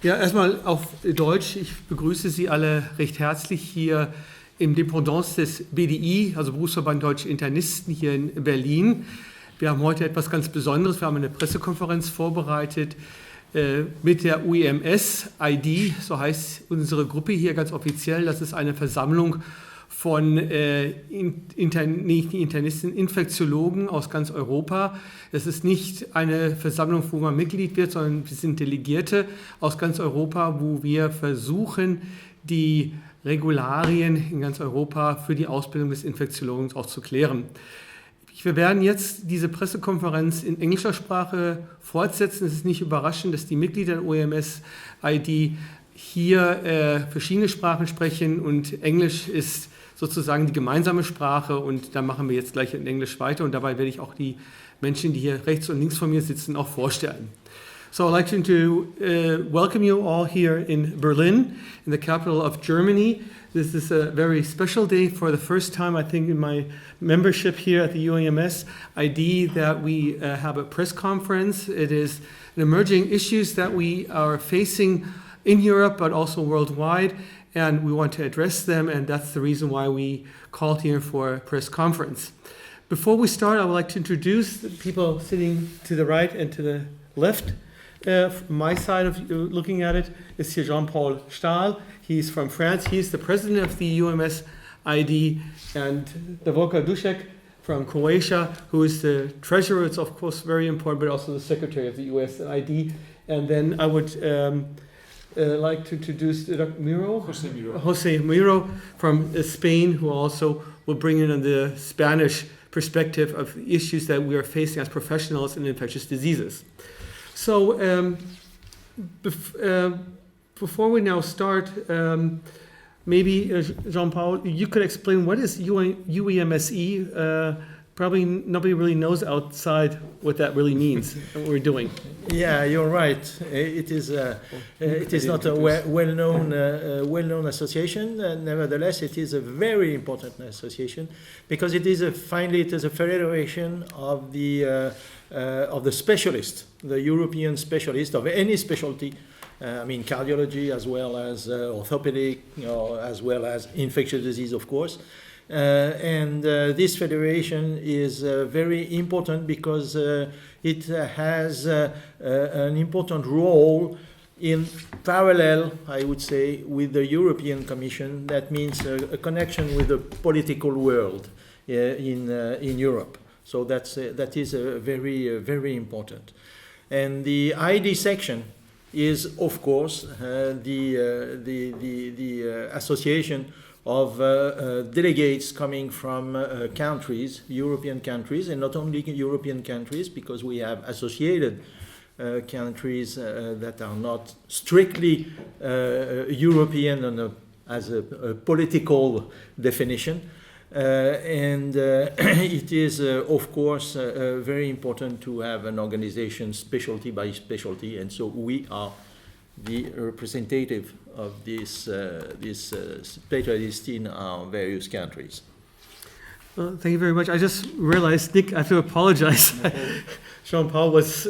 Ja, erstmal auf Deutsch. Ich begrüße Sie alle recht herzlich hier im Dependance des BDI, also Berufsverband Deutsche Internisten hier in Berlin. Wir haben heute etwas ganz Besonderes. Wir haben eine Pressekonferenz vorbereitet mit der UEMS-ID, so heißt unsere Gruppe hier ganz offiziell. Das ist eine Versammlung von Internisten, Infektiologen aus ganz Europa. Es ist nicht eine Versammlung, wo man Mitglied wird, sondern wir sind Delegierte aus ganz Europa, wo wir versuchen, die Regularien in ganz Europa für die Ausbildung des Infektiologen auch zu klären. Wir werden jetzt diese Pressekonferenz in englischer Sprache fortsetzen. Es ist nicht überraschend, dass die Mitglieder der UEMS-ID hier verschiedene Sprachen sprechen und Englisch ist sozusagen die gemeinsame Sprache und da machen wir jetzt gleich in Englisch weiter und dabei werde ich auch die Menschen, die hier rechts und links von mir sitzen, auch vorstellen. So I'd like to welcome you all here in Berlin, in the capital of Germany. This is a very special day for the first time, I think, in my membership here at the UEMS-ID that we have a press conference. It is an emerging issues that we are facing in Europe, but also worldwide, and we want to address them, and that's the reason why we called here for a press conference. Before we start, I would like to introduce the people sitting to the right and to the left. From my side of looking at it is here Jean-Paul Stahl. He's from France. He's the president of the UEMS-ID, and Davorka Dusek from Croatia, who is the treasurer. It's of course very important, but also the secretary of the UEMS-ID. And then I would like to introduce Dr. Miró. Jose Miró from Spain, who also will bring in the Spanish perspective of the issues that we are facing as professionals in infectious diseases. So before we now start, maybe Jean-Paul, you could explain what is UEMSE? Probably nobody really knows outside what that really means and what we're doing. Yeah, you're right. It is not a well-known association. Nevertheless, it is a very important association because it is finally a federation of the specialists, the European specialists of any specialty. I mean cardiology as well as orthopedic, as well as infectious disease, of course. And this federation is very important because it has an important role in parallel, I would say, with the European Commission. That means a connection with the political world in Europe. So that is very important. And the ID section is, of course, the association of delegates coming from countries, European countries, and not only European countries, because we have associated countries that are not strictly European as a political definition. And it is, of course, very important to have an organization specialty by specialty, and so we are the representative of this specialist in our various countries. Well, thank you very much. I just realized, Nick, I have to apologize. Jean-Paul was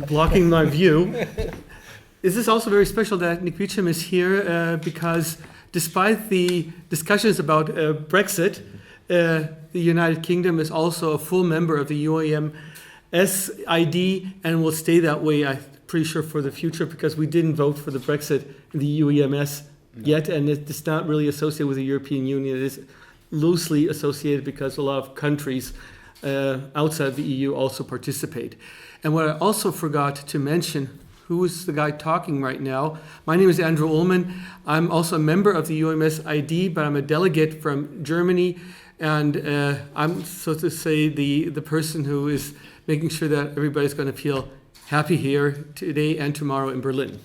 blocking my view. This is also very special that Nick Beeching is here because despite the discussions about Brexit, the United Kingdom is also a full member of the UEMS-ID and will stay that way, I'm pretty sure, for the future, because we didn't vote for the Brexit in the UEMS yet, and it's not really associated with the European Union. It is loosely associated because a lot of countries outside the EU also participate. And what I also forgot to mention, who is the guy talking right now? My name is Andrew Ullmann. I'm also a member of the UEMS-ID, but I'm a delegate from Germany, and I'm, so to say, the person who is making sure that everybody's going to feel happy here today and tomorrow in Berlin.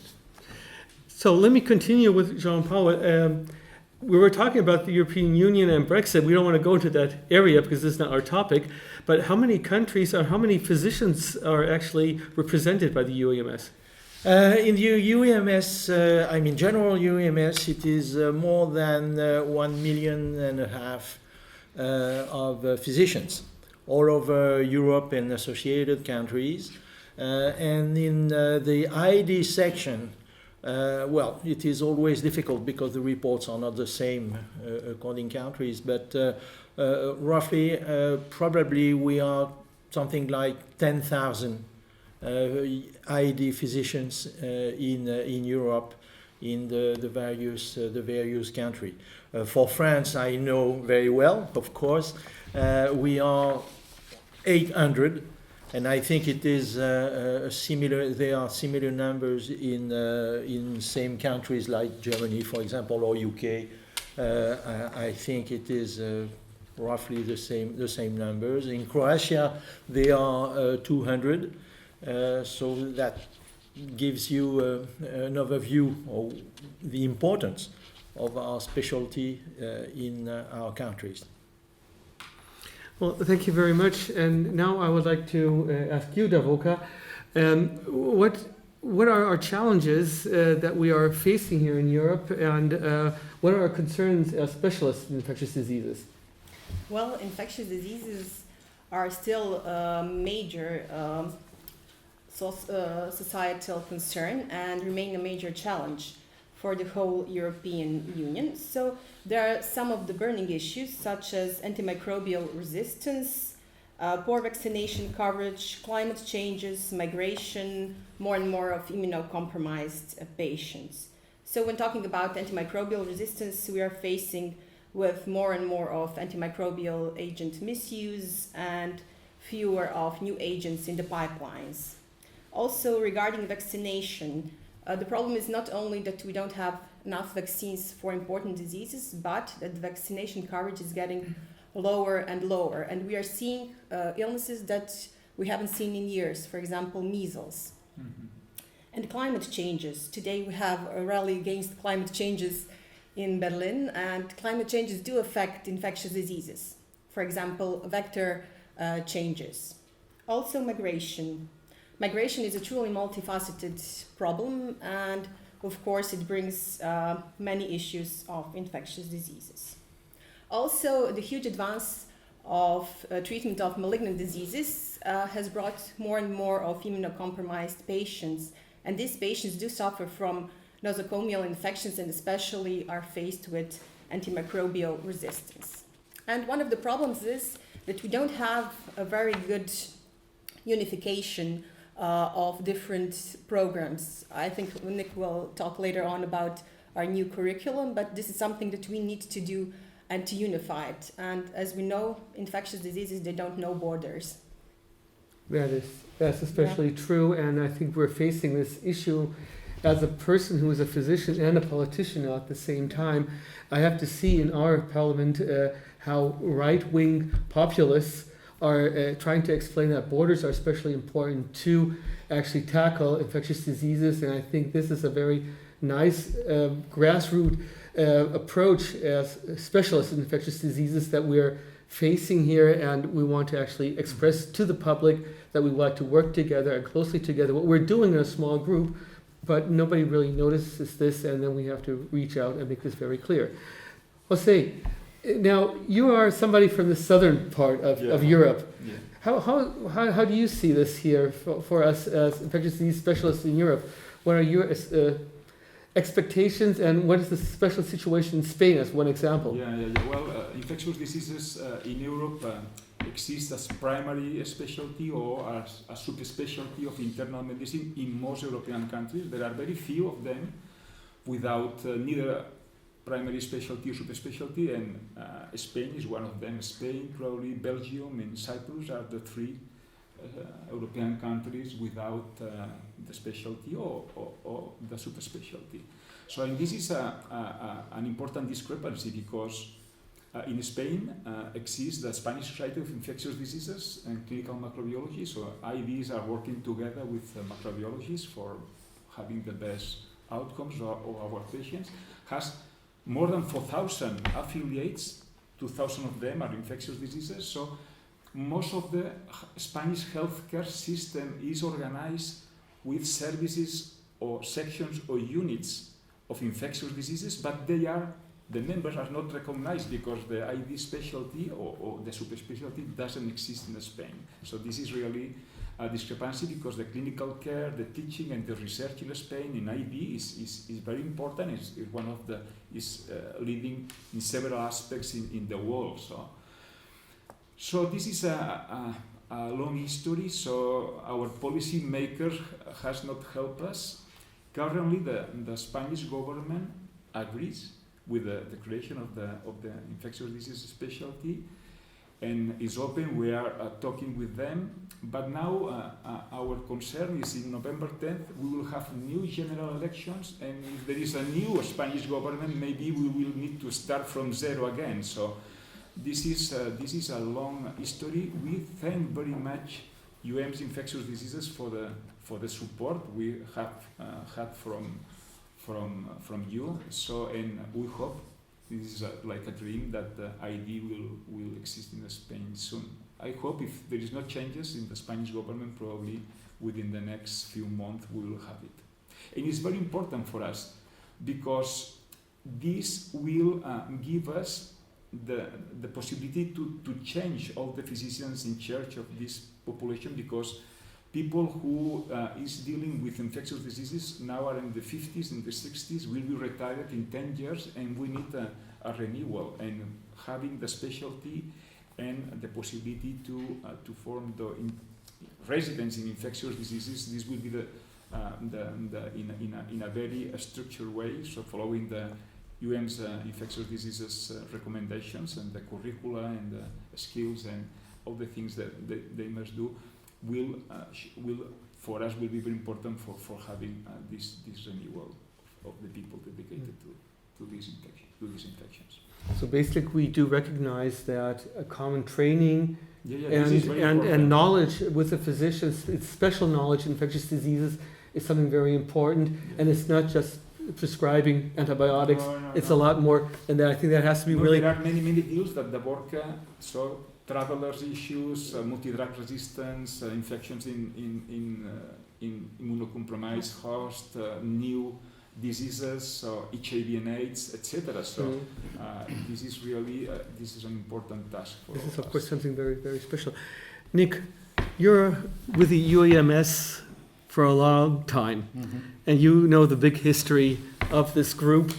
So let me continue with Jean-Paul. We were talking about the European Union and Brexit. We don't want to go into that area because this is not our topic, but how many countries or how many physicians are actually represented by the UEMS? In the UEMS, I mean general UEMS, it is more than 1.5 million of physicians all over Europe and associated countries. And in the ID section, well, it is always difficult because the reports are not the same according countries, but roughly, probably we are something like 10,000 ID physicians in Europe, in the various countries. For France, I know very well, of course. We are 800, and I think it is similar. There are similar numbers in same countries like Germany, for example, or UK. I think it is roughly the same numbers. In Croatia, they are 200. So that gives you an overview of the importance of our specialty in our countries. Well, thank you very much. And now I would like to ask you, Davorka, what are our challenges that we are facing here in Europe, and what are our concerns as specialists in infectious diseases? Well, infectious diseases are still a major societal concern and remain a major challenge for the whole European Union. So there are some of the burning issues such as antimicrobial resistance, poor vaccination coverage, climate changes, migration, more and more of immunocompromised patients. So when talking about antimicrobial resistance, we are facing with more and more of antimicrobial agent misuse and fewer of new agents in the pipelines. Also, regarding vaccination, the problem is not only that we don't have enough vaccines for important diseases, but that the vaccination coverage is getting lower and lower. And we are seeing illnesses that we haven't seen in years, for example, measles. Mm-hmm. And climate changes. Today we have a rally against climate changes in Berlin, and climate changes do affect infectious diseases. For example, vector changes. Also migration. Migration is a truly multifaceted problem, and of course it brings many issues of infectious diseases. Also, the huge advance of treatment of malignant diseases has brought more and more of immunocompromised patients, and these patients do suffer from nosocomial infections and especially are faced with antimicrobial resistance. And one of the problems is that we don't have a very good unification of different programs. I think Nick will talk later on about our new curriculum, but this is something that we need to do and to unify it. And as we know, infectious diseases, they don't know borders. That's especially true, and I think we're facing this issue as a person who is a physician and a politician at the same time. I have to see in our parliament how right-wing populists are trying to explain that borders are especially important to actually tackle infectious diseases, and I think this is a very nice grassroots approach as specialists in infectious diseases that we're facing here, and we want to actually express to the public that we would like to work together and closely together. What we're doing in a small group, but nobody really notices this, and then we have to reach out and make this very clear. Jose, now you are somebody from the southern part of Europe. Yeah. How do you see this here for us as infectious disease specialists in Europe? What are your expectations, and what is the special situation in Spain as one example? Well, infectious diseases in Europe exist as primary specialty or as a subspecialty of internal medicine in most European countries. There are very few of them without neither primary specialty or subspecialty, and Spain is one of them. Spain, probably Belgium, and Cyprus are the three European countries without the specialty or the subspecialty. So this is an important discrepancy because in Spain exists the Spanish Society of Infectious Diseases and Clinical Microbiology, so IDs are working together with microbiologists for having the best outcomes of our patients. Has more than 4,000 affiliates, 2,000 of them are infectious diseases, so most of the Spanish healthcare system is organized with services or sections or units of infectious diseases, but the members are not recognized because the ID specialty or the subspecialty doesn't exist in Spain. So this is really a discrepancy because the clinical care, the teaching, and the research in Spain in ID is very important. It's one of the leading in several aspects in the world. So this is a long history. So our policy maker has not helped us. Currently, the Spanish government agrees with the creation of the infectious disease specialty, and is open. We are talking with them, but now our concern is in November 10th we will have new general elections, and if there is a new Spanish government, maybe we will need to start from zero again. So this is a long history. We thank very much UEMS Infectious Diseases for the support we have had from you. So, and we hope this is like a dream that the ID will exist in Spain soon. I hope if there is no changes in the Spanish government, probably within the next few months we will have it. And it's very important for us because this will give us the possibility to change all the physicians in charge of this population, because people who is dealing with infectious diseases now are in the 50s, in the 60s, will be retired in 10 years, and we need a renewal. And having the specialty and the possibility to form the residents in infectious diseases, this will be in a very structured way. So following the UEMS infectious diseases recommendations and the curricula and the skills and all the things that they must do, will for us will be very important for having this renewal of the people dedicated to these infections. So basically, we do recognize that a common training and and knowledge with the physicians, it's special knowledge in infectious diseases, is something very important, and it's not just prescribing antibiotics. It's a lot more, and I think that has to be really. There are many deals that Davorka, so travelers issues, multi-drug resistance, infections in immunocompromised host, new diseases, HIV and AIDS, etc. So this is really this is an important task for us. This is of course something very, very special. Nick, you're with the UEMS for a long time, and you know the big history of this group.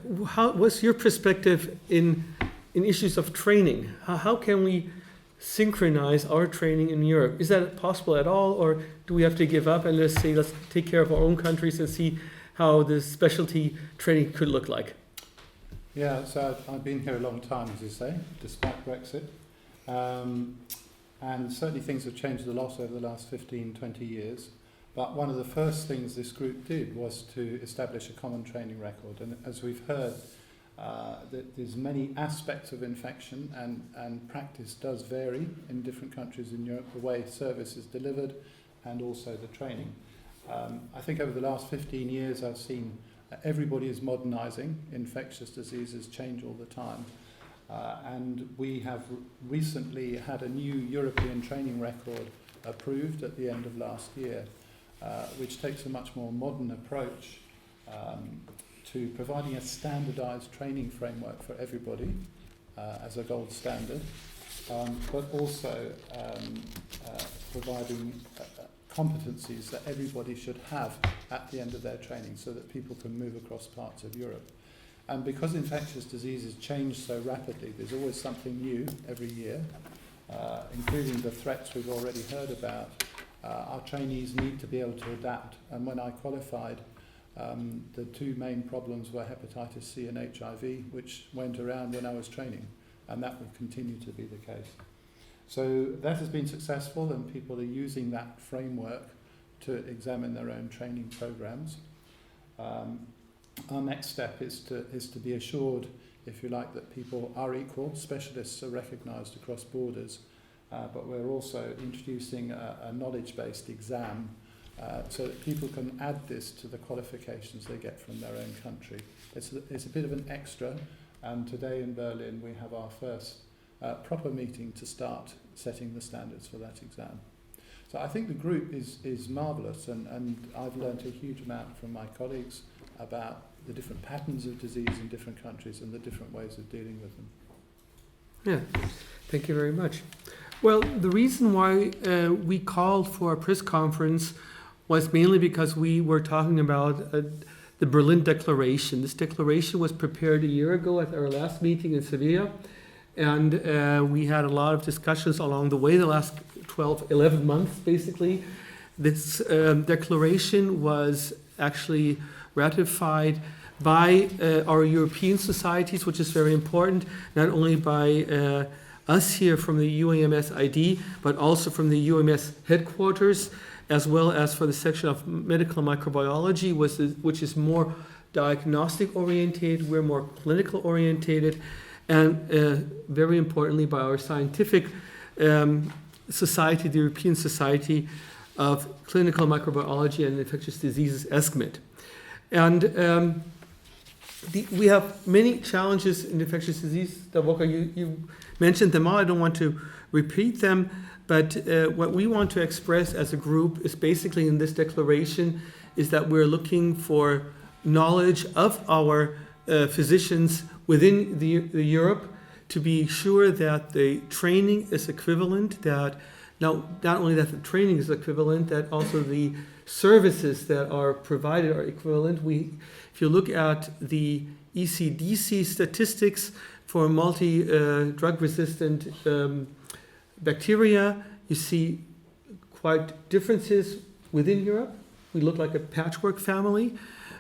What's your perspective in issues of training? How can we synchronize our training in Europe? Is that possible at all, or do we have to give up and let's take care of our own countries and see how the specialty training could look like? Yeah, so I've been here a long time, as you say, despite Brexit. And certainly things have changed a lot over the last 15, 20 years. But one of the first things this group did was to establish a common training record. And as we've heard, there's many aspects of infection, and practice does vary in different countries in Europe, the way service is delivered and also the training. I think over the last 15 years I've seen everybody is modernising. Infectious diseases change all the time. And we have recently had a new European training record approved at the end of last year, which takes a much more modern approach to providing a standardised training framework for everybody as a gold standard, but also providing competencies that everybody should have at the end of their training so that people can move across parts of Europe. And because infectious diseases change so rapidly, there's always something new every year, including the threats we've already heard about. Our trainees need to be able to adapt. And when I qualified, the two main problems were hepatitis C and HIV, which went around when I was training, and that will continue to be the case. So that has been successful, and people are using that framework to examine their own training programs. Our next step is to be assured, if you like, that people are equal. Specialists are recognised across borders, but we're also introducing a knowledge-based exam so that people can add this to the qualifications they get from their own country. It's a bit of an extra, and today in Berlin we have our first proper meeting to start setting the standards for that exam. So I think the group is marvellous, and I've learnt a huge amount from my colleagues about the different patterns of disease in different countries and the different ways of dealing with them. Yeah, thank you very much. Well, the reason why we called for a press conference was mainly because we were talking about the Berlin Declaration. This declaration was prepared a year ago at our last meeting in Sevilla, and we had a lot of discussions along the way, the last 11 months basically. This declaration was actually ratified by our European societies, which is very important, not only by us here from the UEMS-ID, but also from the UEMS headquarters, as well as for the section of medical microbiology, which is more diagnostic oriented, we're more clinical orientated, and very importantly by our scientific society, the European Society of Clinical Microbiology and Infectious Diseases, ESCMID. And we have many challenges in infectious disease. Davorka, you mentioned them all. I don't want to repeat them, but what we want to express as a group is basically in this declaration is that we're looking for knowledge of our physicians within the Europe to be sure that the training is equivalent, that not only that the training is equivalent, that also the services that are provided are equivalent. If you look at the ECDC statistics for multi-drug resistant bacteria, you see quite differences within Europe. We look like a patchwork family.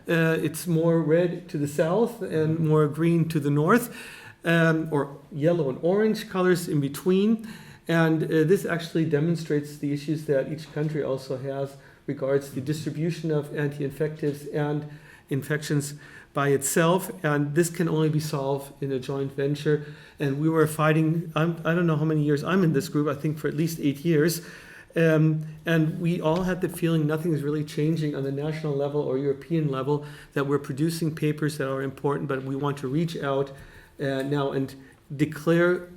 It's more red to the south and more green to the north, or yellow and orange colors in between. And this actually demonstrates the issues that each country also has regards the distribution of anti-infectives and infections by itself, and this can only be solved in a joint venture. And we were fighting, I don't know how many years I'm in this group, I think for at least 8 years, and we all had the feeling nothing is really changing on the national level or European level, that we're producing papers that are important, but we want to reach out now and declare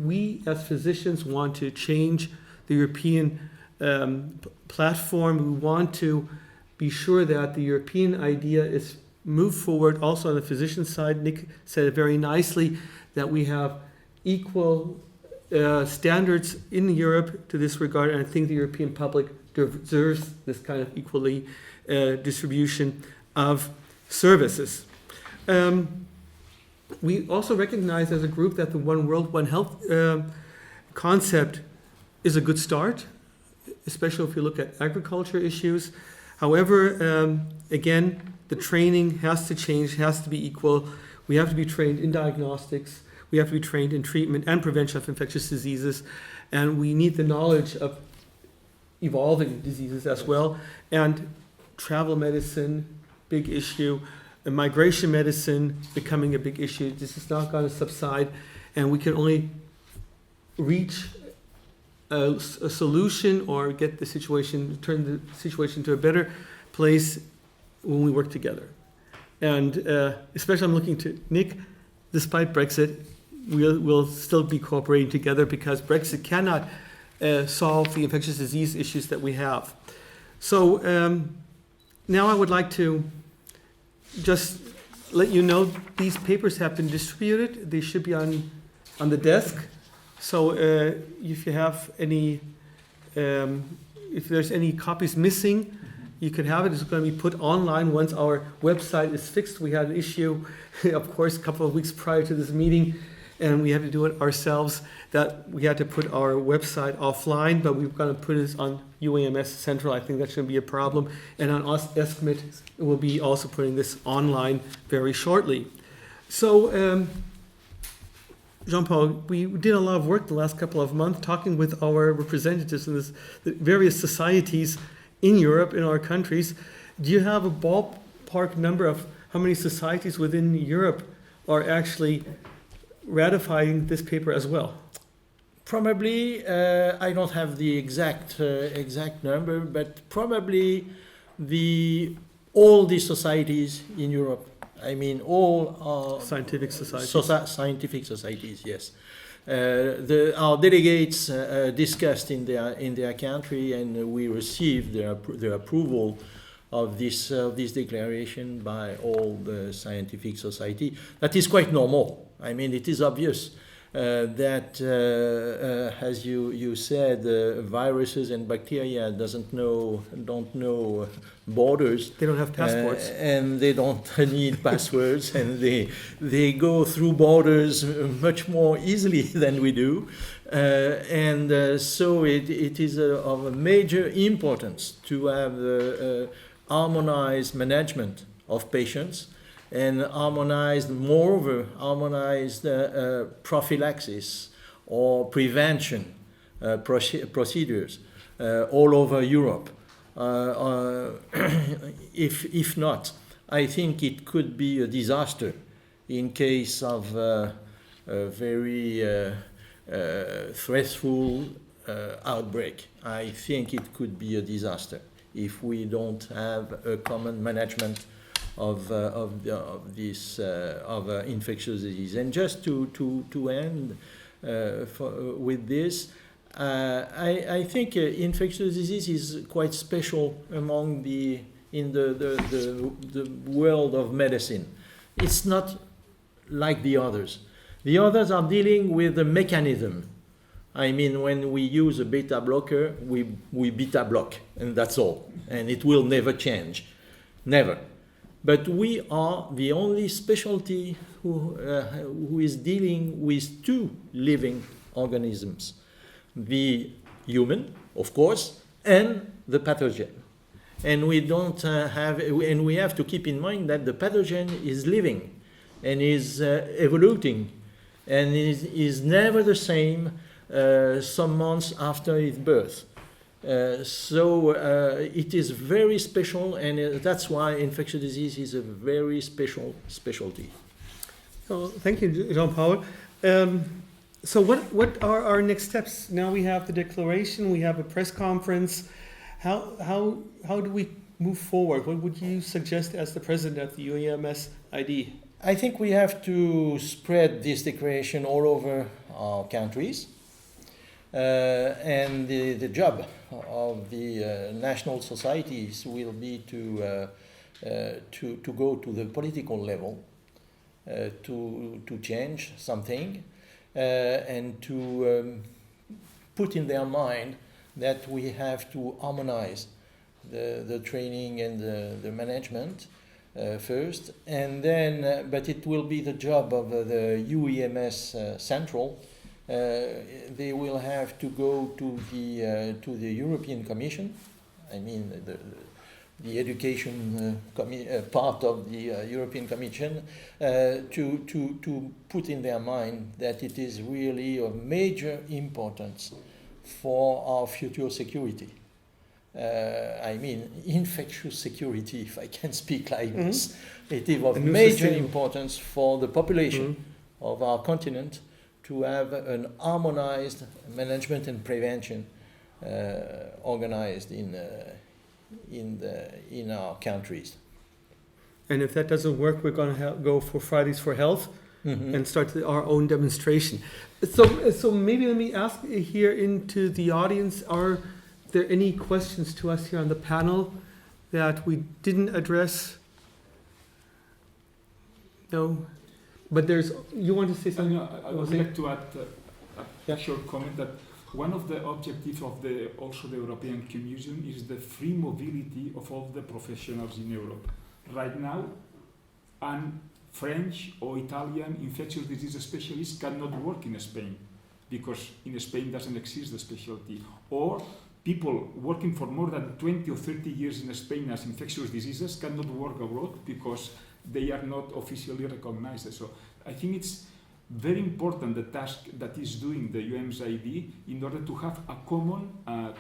we as physicians want to change the European platform. We want to be sure that the European idea is moved forward. Also on the physician side, Nick said it very nicely, that we have equal standards in Europe to this regard, and I think the European public deserves this kind of equally distribution of services. We also recognize as a group that the One World, One Health concept is a good start, especially if you look at agriculture issues. However, again, the training has to change, has to be equal. We have to be trained in diagnostics. We have to be trained in treatment and prevention of infectious diseases. And we need the knowledge of evolving diseases as well. And travel medicine, big issue. And migration medicine becoming a big issue. This is not going to subside. And we can only reach a solution or get the situation, turn the situation to a better place when we work together. And especially I'm looking to Nick, despite Brexit, we'll still be cooperating together because Brexit cannot solve the infectious disease issues that we have. So now I would like to just let you know these papers have been distributed. They should be on the desk. So if you have any, if there's any copies missing, you can have it. It's going to be put online once our website is fixed. We had an issue, of course, a couple of weeks prior to this meeting, and we had to do it ourselves, that we had to put our website offline, but we're going to put it on UEMS Central. I think that shouldn't be a problem. And on ESCMID, we'll be also putting this online very shortly. So, Jean-Paul, we did a lot of work the last couple of months talking with our representatives in the various societies in Europe, in our countries. Do you have a ballpark number of how many societies within Europe are actually ratifying this paper as well? Probably, I don't have the exact number, but probably all the societies in Europe. I mean, all scientific societies. Scientific societies, yes. Our delegates discussed in their country, and we received their approval of this declaration by all the scientific society. That is quite normal. I mean, it is obvious. that, as you said, viruses and bacteria don't know borders. They don't have passports. And they don't need passwords, and they go through borders much more easily than we do. So it is of major importance to have harmonized management of patients, and harmonized prophylaxis or prevention procedures all over Europe. If not, I think it could be a disaster in case of a very stressful outbreak. I think it could be a disaster if we don't have a common management of infectious disease. And just to end with this, I think infectious disease is quite special in the world of medicine. It's not like the others. The others are dealing with the mechanism. I mean, when we use a beta blocker, we beta block, and that's all. And it will never change. Never. But we are the only specialty who is dealing with two living organisms. The human, of course, and the pathogen. And we have to keep in mind that the pathogen is living and is evolving, and is never the same some months after its birth. So it is very special, and that's why infectious disease is a very special specialty. So thank you, Jean-Paul. So what are our next steps? Now we have the declaration, we have a press conference. How do we move forward? What would you suggest as the president of the UEMS-ID? I think we have to spread this declaration all over our countries. And the job of the national societies will be to go to the political level, to change something, and to put in their mind that we have to harmonize the training and the management first, and then, but it will be the job of the UEMS Central. They will have to go to the European Commission. I mean, the education part of the European Commission, to put in their mind that it is really of major importance for our future security. I mean, infectious security, if I can speak like this. It is of major importance for the population of our continent to have an harmonized management and prevention organized in our countries. And if that doesn't work, we're going to go for Fridays for Health and start our own demonstration. So maybe let me ask here into the audience, are there any questions to us here on the panel that we didn't address? No? But you want to say something? I would like to add a short comment that one of the objectives of the European Commission is the free mobility of all the professionals in Europe. Right now, an French or Italian infectious disease specialist cannot work in Spain because in Spain doesn't exist the specialty. Or people working for more than 20 or 30 years in Spain as infectious diseases cannot work abroad because they are not officially recognized. So I think it's very important the task that is doing the UEMS-ID in order to have a common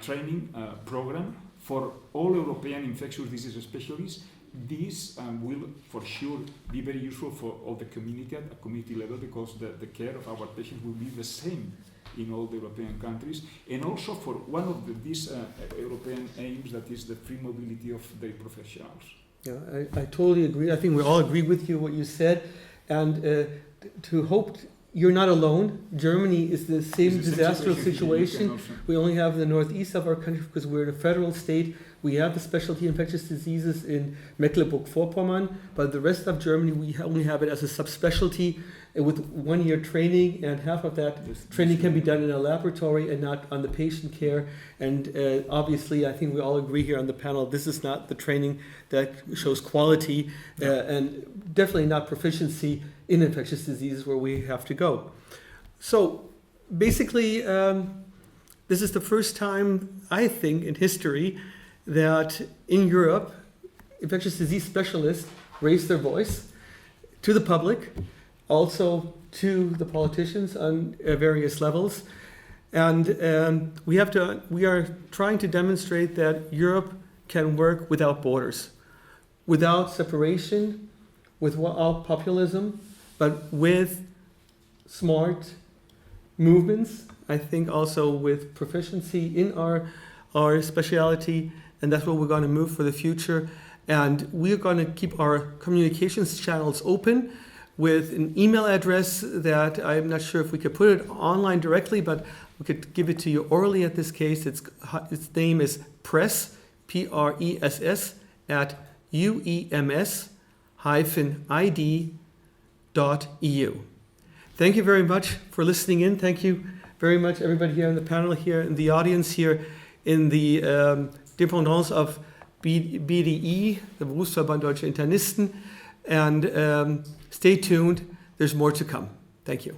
training program for all European infectious disease specialists. This will for sure be very useful for all the community at a community level, because the care of our patients will be the same in all the European countries, and also for one of these European aims, that is the free mobility of the professionals. Yeah, I totally agree. I think we all agree with you what you said, and to hope you're not alone. Germany is the same disastrous situation. We only have the northeast of our country because we're a federal state. We have the specialty infectious diseases in Mecklenburg-Vorpommern, but the rest of Germany we only have it as a subspecialty, with 1 year training, and half of that training can be done in a laboratory and not on the patient care. And obviously, I think we all agree here on the panel, this is not the training that shows quality and definitely not proficiency in infectious diseases where we have to go. So basically, this is the first time, I think, in history that in Europe, infectious disease specialists raise their voice to the public, also to the politicians on various levels. And we are trying to demonstrate that Europe can work without borders, without separation, without populism, but with smart movements, I think also with proficiency in our specialty, and that's what we're going to move for the future. And we're going to keep our communications channels open with an email address that I'm not sure if we could put it online directly, but we could give it to you orally at this case. Its name is Press, Press, at UEMS-ID.EU. Thank you very much for listening in. Thank you very much, everybody here in the panel, here in the audience, here in the Dependance of BDI, the Berufsverband Deutscher Internisten. And stay tuned. There's more to come. Thank you.